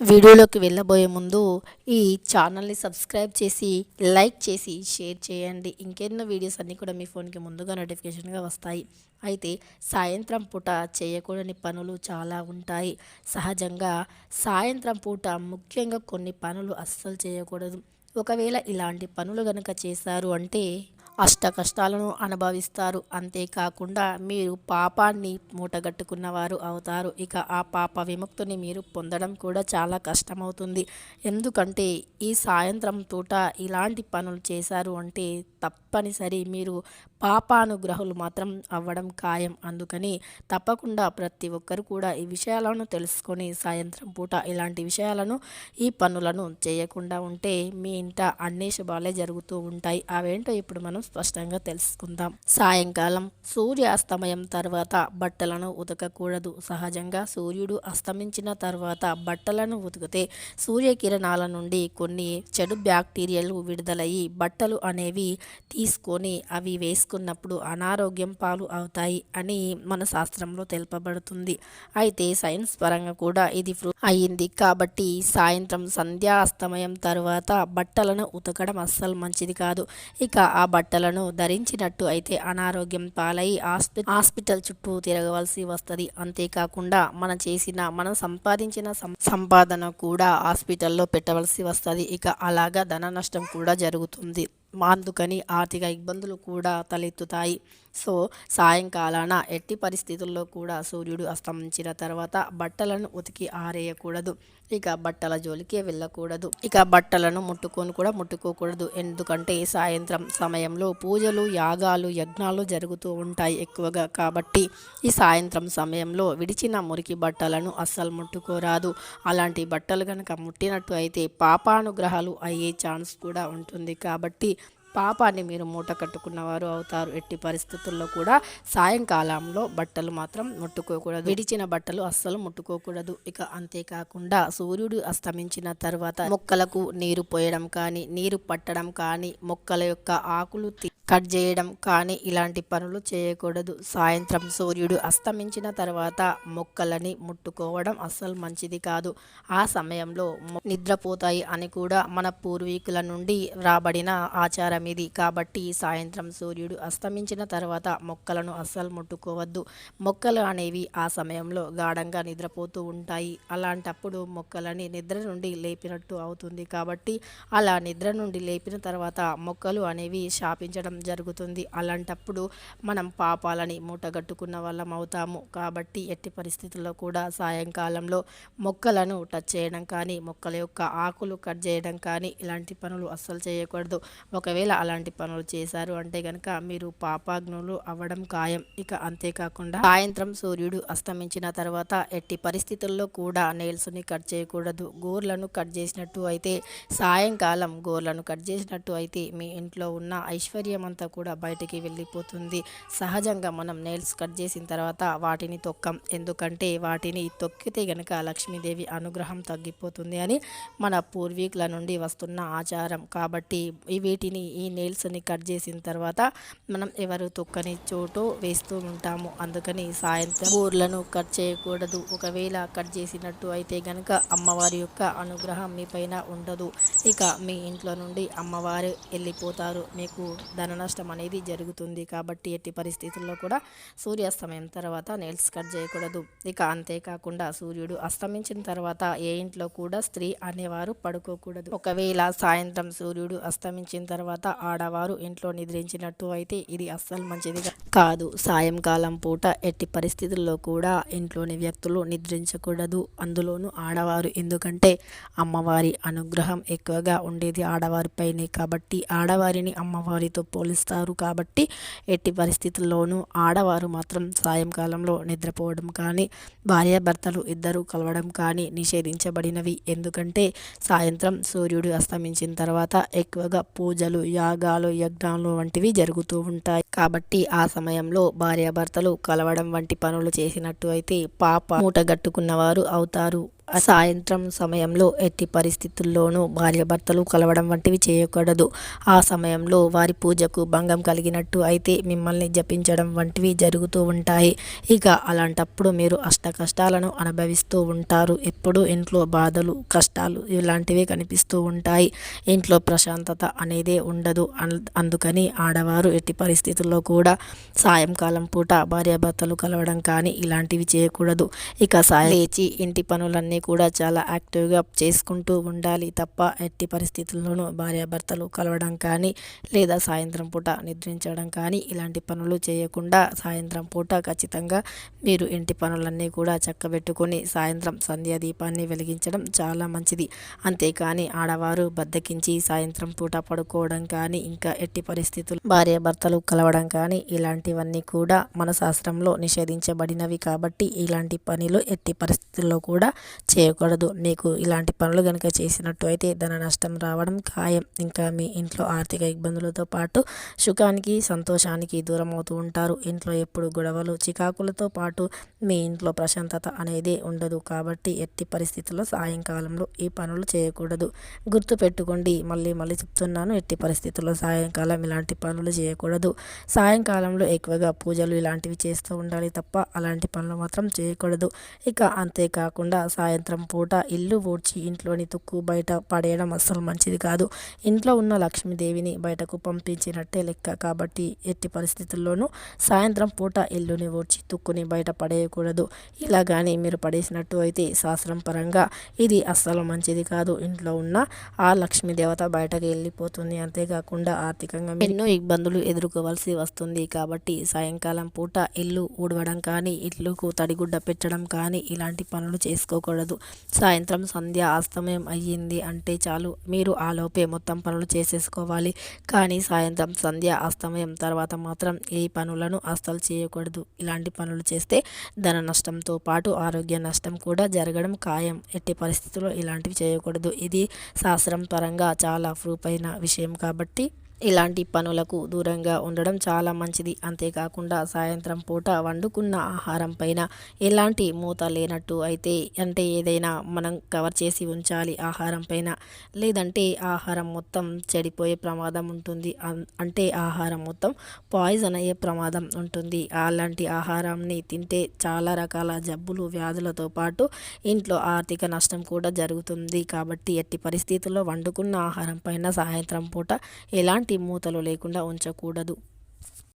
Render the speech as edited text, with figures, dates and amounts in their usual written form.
వీడియోలోకి వెళ్ళబోయే ముందు ఈ ఛానల్ని సబ్స్క్రైబ్ చేసి లైక్ చేసి షేర్ చేయండి. ఇంకెన్నో వీడియోస్ అన్నీ కూడా మీ ఫోన్కి ముందుగా నోటిఫికేషన్గా వస్తాయి. అయితే సాయంత్రం పూట చేయకూడని పనులు చాలా ఉంటాయి. సహజంగా సాయంత్రం పూట ముఖ్యంగా కొన్ని పనులు అస్సలు చేయకూడదు. ఒకవేళ ఇలాంటి పనులు గనుక చేశారు అంటే అష్ట కష్టాలను అనుభవిస్తారు. అంతేకాకుండా మీరు పాపాన్ని మూటగట్టుకున్నవారు అవుతారు. ఇక ఆ పాప విముక్తిని మీరు పొందడం కూడా చాలా కష్టమవుతుంది. ఎందుకంటే ఈ సాయంత్రం పూట ఇలాంటి పనులు చేశారు అంటే తప్పనిసరి మీరు పాపానుగ్రహులు మాత్రం అవ్వడం ఖాయం. అందుకని తప్పకుండా ప్రతి ఒక్కరు కూడా ఈ విషయాలను తెలుసుకొని సాయంత్రం పూట ఇలాంటి విషయాలను ఈ పనులను చేయకుండా ఉంటే మీ ఇంట అన్ని శుభాలే జరుగుతూ ఉంటాయి. అవేంటో ఇప్పుడు మనం స్పష్టంగా తెలుసుకుందాం. సాయంకాలం సూర్యాస్తమయం తర్వాత బట్టలను ఉతకకూడదు. సహజంగా సూర్యుడు అస్తమించిన తర్వాత బట్టలను ఉతికితే సూర్యకిరణాల నుండి కొన్ని చెడు బ్యాక్టీరియాలు విడుదలయ్యి బట్టలు అనేవి తీసుకొని అవి వేసుకున్నప్పుడు అనారోగ్యం పాలు అవుతాయి అని మన శాస్త్రంలో తెలుపబడుతుంది. అయితే సైన్స్ పరంగా కూడా ఇది ప్రూవ్ అయ్యింది. కాబట్టి సాయంత్రం సంధ్యా అస్తమయం తర్వాత బట్టలను ఉతకడం అస్సలు మంచిది కాదు. ఇక ఆ బట్టలను ధరించినట్టు అయితే అనారోగ్యం పాలై హాస్పిటల్ చుట్టూ తిరగవలసి వస్తుంది. అంతేకాకుండా మనం సంపాదించిన సంపాదన కూడా హాస్పిటల్లో పెట్టవలసి వస్తుంది. ఇక అలాగా ధన నష్టం కూడా జరుగుతుంది. అందుకని ఆర్థిక ఇబ్బందులు కూడా తలెత్తుతాయి. సో సాయంకాలాన ఎట్టి పరిస్థితుల్లో కూడా సూర్యుడు అస్తమించిన తర్వాత బట్టలను ఉతికి ఆరేయకూడదు. ఇక బట్టల జోలికే వెళ్ళకూడదు. ఇక బట్టలను ముట్టుకోకూడదు. ఎందుకంటే సాయంత్రం సమయంలో పూజలు, యాగాలు, యజ్ఞాలు జరుగుతూ ఉంటాయి ఎక్కువగా. కాబట్టి ఈ సాయంత్రం సమయంలో విడిచిన మురికి బట్టలను అస్సలు ముట్టుకోరాదు. అలాంటి బట్టలు కనుక ముట్టినట్టు అయితే పాపానుగ్రహాలు అయ్యే ఛాన్స్ కూడా ఉంటుంది. కాబట్టి పాపాన్ని మీరు మూట కట్టుకున్నవారు అవుతారు. ఎట్టి పరిస్థితుల్లో కూడా సాయంకాలంలో బట్టలు మాత్రం ముట్టుకోకూడదు. విడిచిన బట్టలు అస్సలు ముట్టుకోకూడదు. ఇక అంతేకాకుండా సూర్యుడు అస్తమించిన తర్వాత మొక్కలకు నీరు పోయడం కానీ, నీరు పట్టడం కానీ, మొక్కల యొక్క ఆకులు కట్ చేయడం కానీ ఇలాంటి పనులు చేయకూడదు. సాయంత్రం సూర్యుడు అస్తమించిన తర్వాత మొక్కలని ముట్టుకోవడం అస్సలు మంచిది కాదు. ఆ సమయంలో నిద్రపోతాయి అని కూడా మన పూర్వీకుల నుండి రాబడిన ఆచారం ఇది. కాబట్టి సాయంత్రం సూర్యుడు అస్తమించిన తర్వాత మొక్కలను అస్సలు ముట్టుకోవద్దు. మొక్కలు అనేవి ఆ సమయంలో గాఢంగా నిద్రపోతూ ఉంటాయి. అలాంటప్పుడు మొక్కలని నిద్ర నుండి లేపినట్టు అవుతుంది. కాబట్టి అలా నిద్ర నుండి లేపిన తర్వాత మొక్కలు అనేవి శాపించడం జరుగుతుంది. అలాంటప్పుడు మనం పాపాలని మూటగట్టుకున్న వాళ్ళం అవుతాము. కాబట్టి ఎట్టి పరిస్థితుల్లో కూడా సాయంకాలంలో మొక్కలను టచ్ చేయడం కానీ, మొక్కల యొక్క ఆకులు కట్ చేయడం కానీ ఇలాంటి పనులు అస్సలు చేయకూడదు. ఒకవేళ అలాంటి పనులు చేశారు అంటే గనక మీరు పాపాగ్నులు అవ్వడం ఖాయం. ఇక అంతేకాకుండా సాయంత్రం సూర్యుడు అస్తమించిన తర్వాత ఎట్టి పరిస్థితుల్లో కూడా నెయిల్స్ని కట్ చేయకూడదు. గోర్లను కట్ చేసినట్టు అయితే సాయంకాలం గోర్లను కట్ చేసినట్టు అయితే మీ ఇంట్లో ఉన్న ఐశ్వర్యం అంతా కూడా బయటికి వెళ్ళిపోతుంది. సహజంగా మనం నెయిల్స్ కట్ చేసిన తర్వాత వాటిని తొక్కం. ఎందుకంటే వాటిని తొక్కితే గనక లక్ష్మీదేవి అనుగ్రహం తగ్గిపోతుంది అని మన పూర్వీకుల నుండి వస్తున్న ఆచారం. కాబట్టి వీటిని ఈ నెయిల్స్ని కట్ చేసిన తర్వాత మనం ఎవరు తొక్కని చోటు వేస్తూ ఉంటాము. అందుకని సాయంత్రం గోర్లను కట్ చేయకూడదు. ఒకవేళ కట్ చేసినట్టు అయితే గనక అమ్మవారి యొక్క అనుగ్రహం మీ పైన ఉండదు. ఇక మీ ఇంట్లో నుండి అమ్మవారు వెళ్ళిపోతారు. మీకు ధన నష్టం అనేది జరుగుతుంది. కాబట్టి ఎట్టి పరిస్థితుల్లో కూడా సూర్యాస్తమయం తర్వాత నెయిల్స్ కట్ చేయకూడదు. ఇక అంతేకాకుండా సూర్యుడు అస్తమించిన తర్వాత ఏ ఇంట్లో కూడా స్త్రీ అనేవారు పడుకోకూడదు. ఒకవేళ సాయంత్రం సూర్యుడు అస్తమించిన తర్వాత ఆడవారు ఇంట్లో నిద్రించినట్టు అయితే ఇది అస్సలు మంచిది కాదు. సాయంకాలం పూట ఎట్టి పరిస్థితుల్లో కూడా ఇంట్లోని వ్యక్తులు నిద్రించకూడదు. అందులోనూ ఆడవారు. ఎందుకంటే అమ్మవారి అనుగ్రహం ఎక్కువగా ఉండేది ఆడవారిపైనే. కాబట్టి ఆడవారిని అమ్మవారితో పోలిస్తారు. కాబట్టి ఎట్టి పరిస్థితుల్లోనూ ఆడవారు మాత్రం సాయంకాలంలో నిద్రపోవడం కానీ, భార్యాభర్తలు ఇద్దరు కలవడం కానీ నిషేధించబడినవి. ఎందుకంటే సాయంత్రం సూర్యుడు అస్తమించిన తర్వాత ఎక్కువగా పూజలు, యాగాలు, యజ్ఞాలు వంటివి జరుగుతూ ఉంటాయి. కాబట్టి ఆ సమయంలో భార్యాభర్తలు కలవడం వంటి పనులు చేసినట్టు అయితే పాప మూటగట్టుకున్నవారు అవుతారు. సాయంత్రం సమయంలో ఎట్టి పరిస్థితుల్లోనూ భార్యాభర్తలు కలవడం వంటివి చేయకూడదు. ఆ సమయంలో వారి పూజకు భంగం కలిగినట్టు అయితే మిమ్మల్ని జపించడం వంటివి జరుగుతూ ఉంటాయి. ఇక అలాంటప్పుడు మీరు అష్ట కష్టాలను అనుభవిస్తూ ఉంటారు. ఎప్పుడూ ఇంట్లో బాధలు, కష్టాలు ఇలాంటివి కనిపిస్తూ ఉంటాయి. ఇంట్లో ప్రశాంతత అనేదే ఉండదు. అందుకని ఆడవారు ఎట్టి పరిస్థితుల్లో కూడా సాయంకాలం పూట భార్యాభర్తలు కలవడం కానీ ఇలాంటివి చేయకూడదు. ఇక లేచి ఇంటి పనులన్నీ కూడా చాలా యాక్టివ్గా చేసుకుంటూ ఉండాలి తప్ప ఎట్టి పరిస్థితుల్లోనూ భార్యాభర్తలు కలవడం కానీ లేదా సాయంత్రం పూట నిద్రించడం కానీ ఇలాంటి పనులు చేయకుండా సాయంత్రం పూట ఖచ్చితంగా మీరు ఇంటి పనులన్నీ కూడా చక్కబెట్టుకొని సాయంత్రం సంధ్యా దీపాన్ని వెలిగించడం చాలా మంచిది. అంతేకాని ఆడవారు బద్దకించి సాయంత్రం పూట పడుకోవడం కానీ ఇంకా ఎట్టి పరిస్థితులు భార్యాభర్తలు కలవడం కానీ ఇలాంటివన్నీ కూడా మన శాస్త్రంలో నిషేధించబడినవి కాబట్టి ఇలాంటి పనులు ఎట్టి పరిస్థితుల్లో కూడా చేయకూడదు. మీకు ఇలాంటి పనులు కనుక చేసినట్టు అయితే ధన నష్టం రావడం ఖాయం. ఇంకా మీ ఇంట్లో ఆర్థిక ఇబ్బందులతో పాటు సుఖానికి సంతోషానికి దూరం అవుతూ ఉంటారు. ఇంట్లో ఎప్పుడు గొడవలు చికాకులతో పాటు మీ ఇంట్లో ప్రశాంతత అనేది ఉండదు. కాబట్టి ఎట్టి పరిస్థితుల్లో సాయంకాలంలో ఈ పనులు చేయకూడదు. గుర్తు పెట్టుకోండి, మళ్ళీ మళ్ళీ చెప్తున్నాను, ఎట్టి పరిస్థితుల్లో సాయంకాలం ఇలాంటి పనులు చేయకూడదు. సాయంకాలంలో ఎక్కువగా పూజలు ఇలాంటివి చేస్తూ ఉండాలి తప్ప అలాంటి పనులు మాత్రం చేయకూడదు. ఇక అంతేకాకుండా సాయంత్రం పూట ఇల్లు ఊడ్చి ఇంట్లోని తుక్కు బయట పడేయడం అస్సలు మంచిది కాదు. ఇంట్లో ఉన్న లక్ష్మీదేవిని బయటకు పంపించినట్టే లెక్క. కాబట్టి ఎట్టి పరిస్థితుల్లోనూ సాయంత్రం పూట ఇల్లుని ఊడ్చి తుక్కుని బయట పడేయకూడదు. ఇలా కానీ మీరు పడేసినట్టు అయితే శాస్త్రం పరంగా ఇది అస్సలు మంచిది కాదు. ఇంట్లో ఉన్న ఆ లక్ష్మీదేవత బయటకు వెళ్ళిపోతుంది. అంతేకాకుండా ఆర్థికంగా ఎన్నో ఇబ్బందులు ఎదుర్కోవాల్సి వస్తుంది. కాబట్టి సాయంకాలం పూట ఇల్లు ఊడవడం కానీ ఇల్లుకు తడిగుడ్డ పెట్టడం కానీ ఇలాంటి పనులు చేసుకోకూడదు. సాయంత్రం సంధ్య అస్తమయం అయ్యింది అంటే చాలు, మీరు ఆలోపే మొత్తం పనులు చేసేసుకోవాలి. కానీ సాయంత్రం సంధ్య అస్తమయం తర్వాత మాత్రం ఈ పనులను అస్సలు చేయకూడదు. ఇలాంటి పనులు చేస్తే ధన నష్టంతో పాటు ఆరోగ్య నష్టం కూడా జరగడం ఖాయం. ఎట్టి పరిస్థితుల్లో ఇలాంటివి చేయకూడదు. ఇది శాస్త్రం పరంగా చాలా ప్రూఫ్ అయిన విషయం కాబట్టి ఇలాంటి పనులకు దూరంగా ఉండడం చాలా మంచిది. అంతేకాకుండా సాయంత్రం పూట వండుకున్న ఆహారం పైన ఎలాంటి మూత లేనట్టు అయితే అంటే ఏదైనా మనం కవర్ చేసి ఉంచాలి ఆహారం పైన. లేదంటే ఆహారం మొత్తం చెడిపోయే ప్రమాదం ఉంటుంది. అంటే ఆహారం మొత్తం పాయిజన్ అయ్యే ప్రమాదం ఉంటుంది. అలాంటి ఆహారాన్ని తింటే చాలా రకాల జబ్బులు, వ్యాధులతో పాటు ఇంట్లో ఆర్థిక నష్టం కూడా జరుగుతుంది. కాబట్టి ఎట్టి పరిస్థితుల్లో వండుకున్న ఆహారం పైన సాయంత్రం పూట ఎలాంటి మూతలు లేకుండా ఉంచకూడదు.